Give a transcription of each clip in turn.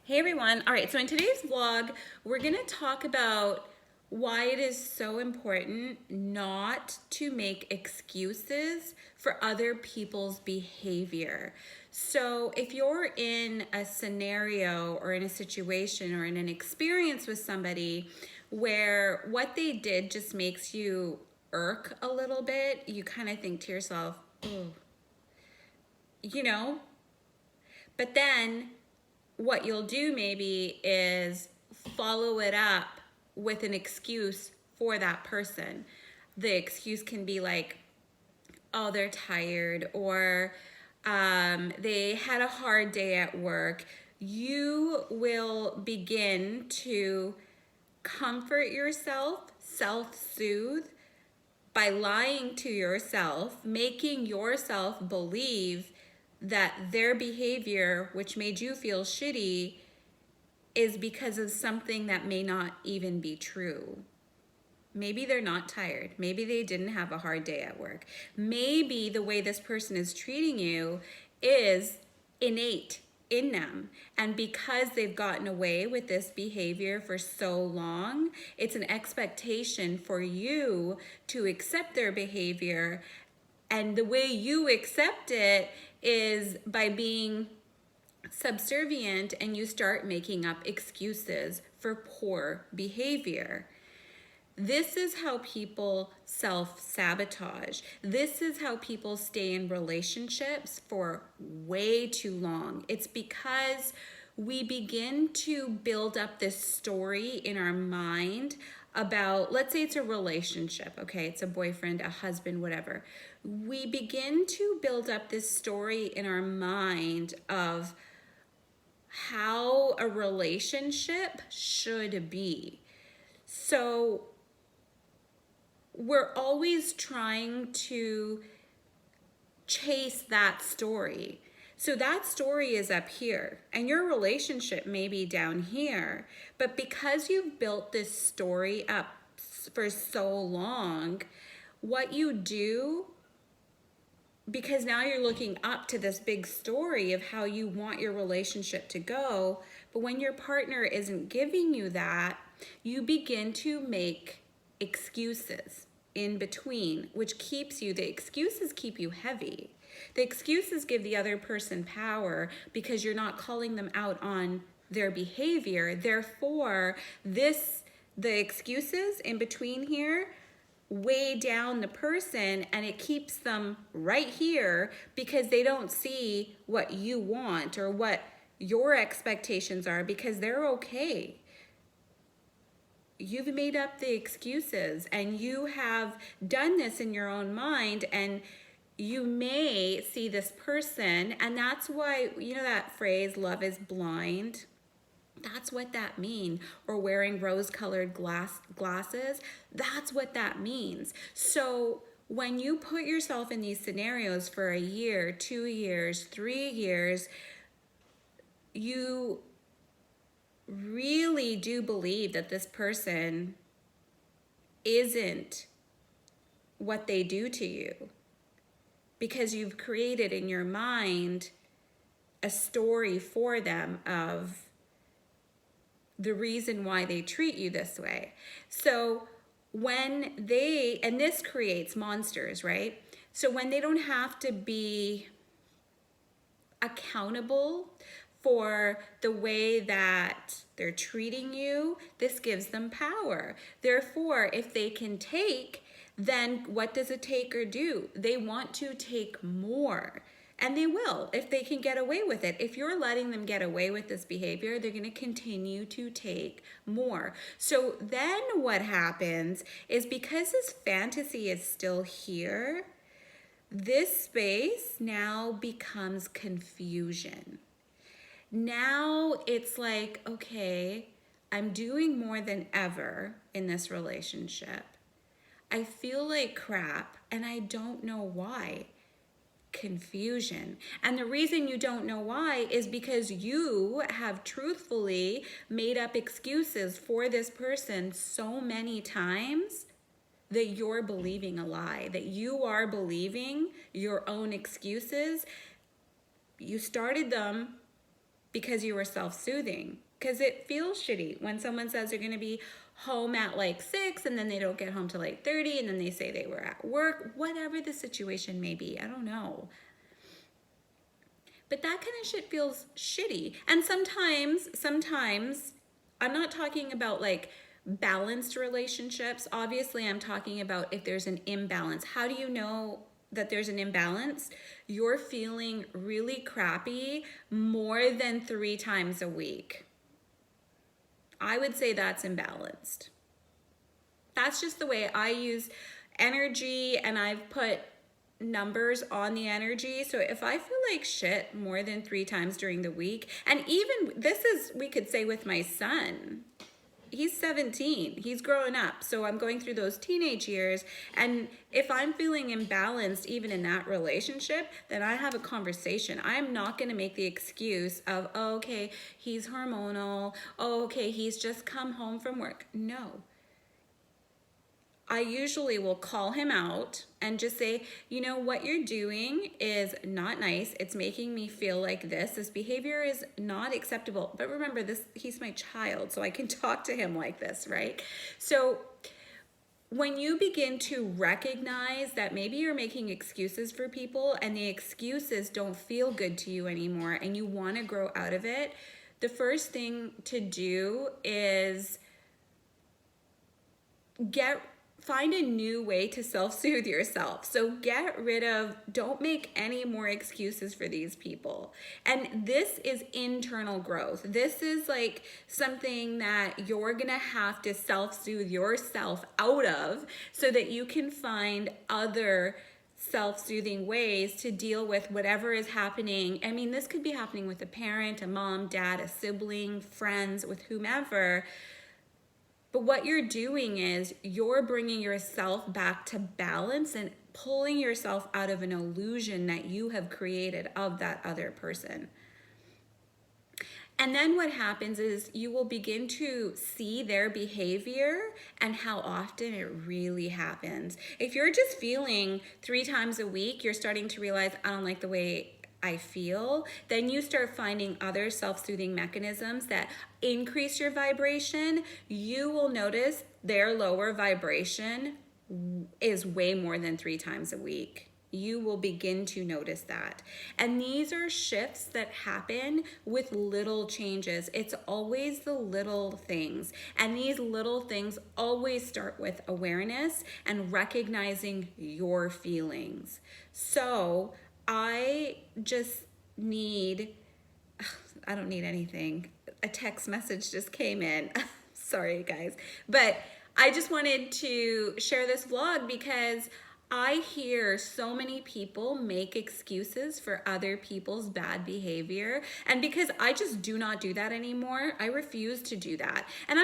Hey everyone. All right, so in today's vlog, we're going to talk about why it is so important not to make excuses for other people's behavior. So if you're in a scenario or in a situation or in an experience with somebody where what they did just makes you irk a little bit, you kind of think to yourself, oh, you know, but then what you'll do maybe is follow it up with an excuse for that person. The excuse can be like, oh, they're tired, or they had a hard day at work. You will begin to comfort yourself, self-soothe by lying to yourself, making yourself believe that their behavior, which made you feel shitty, is because of something that may not even be true. Maybe they're not tired. Maybe they didn't have a hard day at work. Maybe the way this person is treating you is innate in them. And because they've gotten away with this behavior for so long, it's an expectation for you to accept their behavior. And the way you accept it is by being subservient, and you start making up excuses for poor behavior. This is how people self-sabotage. This is how people stay in relationships for way too long. It's because we begin to build up this story in our mind about, let's say it's a relationship, okay? It's a boyfriend, a husband, whatever. We begin to build up this story in our mind of how a relationship should be. So we're always trying to chase that story. So that story is up here and your relationship may be down here, but because you've built this story up for so long, what you do, because now you're looking up to this big story of how you want your relationship to go, but when your partner isn't giving you that, you begin to make excuses in between, which keeps you, the excuses keep you heavy. The excuses give the other person power because you're not calling them out on their behavior. Therefore, the excuses in between here weigh down the person, and it keeps them right here because they don't see what you want or what your expectations are, because they're okay. You've made up the excuses and you have done this in your own mind, and you may see this person, and that's why, you know that phrase, love is blind? That's what that means. Or wearing rose-colored glasses, that's what that means. So when you put yourself in these scenarios for a year, 2 years, 3 years, you really do believe that this person isn't what they do to you, because you've created in your mind a story for them of the reason why they treat you this way. So when they, and this creates monsters, right? So when they don't have to be accountable for the way that they're treating you, this gives them power. Therefore, if they can take, then what does a taker do? They want to take more. And they will if they can get away with it. If you're letting them get away with this behavior, they're going to continue to take more. So then what happens is, because this fantasy is still here, this space now becomes confusion. Now it's like, okay, I'm doing more than ever in this relationship. I feel like crap and I don't know why. Confusion. And the reason you don't know why is because you have truthfully made up excuses for this person so many times that you're believing a lie, that you are believing your own excuses. You started them because you were self-soothing. Because it feels shitty when someone says they're going to be home at like 6 and then they don't get home till like 30 and then they say they were at work, whatever the situation may be. I don't know. But that kind of shit feels shitty. And sometimes, I'm not talking about like balanced relationships. Obviously, I'm talking about if there's an imbalance. How do you know that there's an imbalance? You're feeling really crappy more than 3 times a week. I would say that's imbalanced. That's just the way I use energy, and I've put numbers on the energy. So if I feel like shit more than 3 times during the week, and even this is, we could say with my son, he's 17, he's growing up. So I'm going through those teenage years. And if I'm feeling imbalanced, even in that relationship, then I have a conversation. I'm not going to make the excuse of, oh, okay, he's hormonal. Oh, okay, he's just come home from work. No. I usually will call him out and just say, you know, what you're doing is not nice. It's making me feel like this. This behavior is not acceptable. But remember, he's my child, so I can talk to him like this, right? So when you begin to recognize that maybe you're making excuses for people and the excuses don't feel good to you anymore and you want to grow out of it, the first thing to do is find a new way to self-soothe yourself. So don't make any more excuses for these people. And this is internal growth. This is like something that you're gonna have to self-soothe yourself out of so that you can find other self-soothing ways to deal with whatever is happening. I mean, this could be happening with a parent, a mom, dad, a sibling, friends, with whomever. But what you're doing is you're bringing yourself back to balance and pulling yourself out of an illusion that you have created of that other person. And then what happens is you will begin to see their behavior and how often it really happens. If you're just feeling 3 times a week, you're starting to realize, I don't like the way I feel, then you start finding other self-soothing mechanisms that increase your vibration. You will notice their lower vibration is way more than 3 times a week. You will begin to notice that. And these are shifts that happen with little changes. It's always the little things. And these little things always start with awareness and recognizing your feelings. So I don't need anything. A text message just came in. Sorry, guys. But I just wanted to share this vlog because I hear so many people make excuses for other people's bad behavior. And because I just do not do that anymore, I refuse to do that. And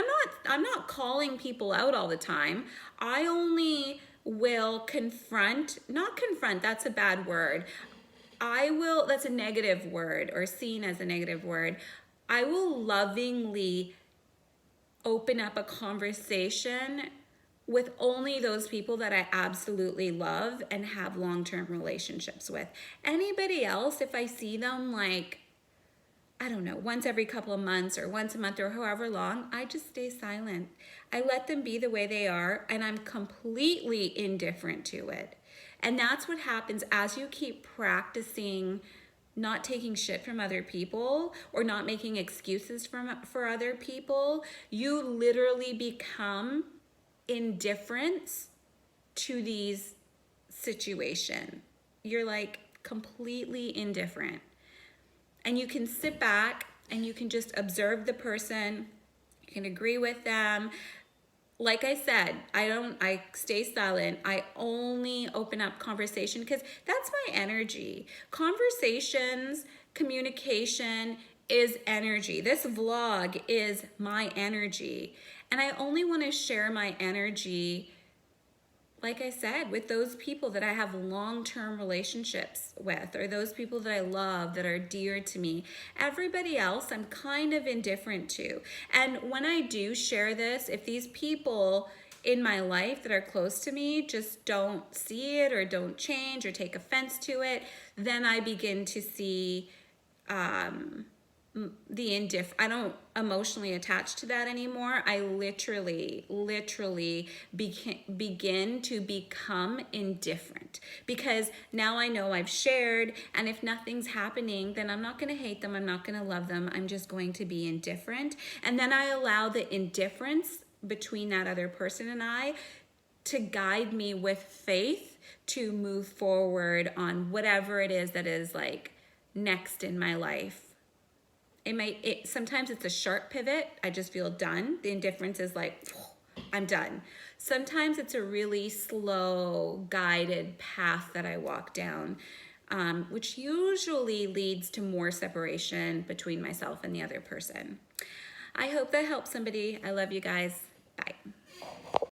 I'm not calling people out all the time. I only will not confront, that's a bad word. That's a negative word or seen as a negative word. I will lovingly open up a conversation with only those people that I absolutely love and have long-term relationships with. Anybody else, if I see them like, I don't know, once every couple of months or once a month or however long, I just stay silent. I let them be the way they are and I'm completely indifferent to it. And that's what happens as you keep practicing not taking shit from other people or not making excuses for other people. You literally become indifferent to these situations. You're like completely indifferent. And you can sit back and you can just observe the person. You can agree with them. Like I said, I stay silent. I only open up conversation because that's my energy. Conversations, communication is energy. This vlog is my energy. And I only want to share my energy, like I said, with those people that I have long-term relationships with, or those people that I love, that are dear to me. Everybody else, I'm kind of indifferent to. And when I do share this, if these people in my life that are close to me just don't see it or don't change or take offense to it, then I begin to see I don't emotionally attach to that anymore. I literally begin to become indifferent, because now I know I've shared, and if nothing's happening, then I'm not going to hate them, I'm not going to love them, I'm just going to be indifferent. And then I allow the indifference between that other person and I to guide me with faith to move forward on whatever it is that is like next in my life. Sometimes it's a sharp pivot. I just feel done. The indifference is like, I'm done. Sometimes it's a really slow, guided path that I walk down, which usually leads to more separation between myself and the other person. I hope that helps somebody. I love you guys. Bye.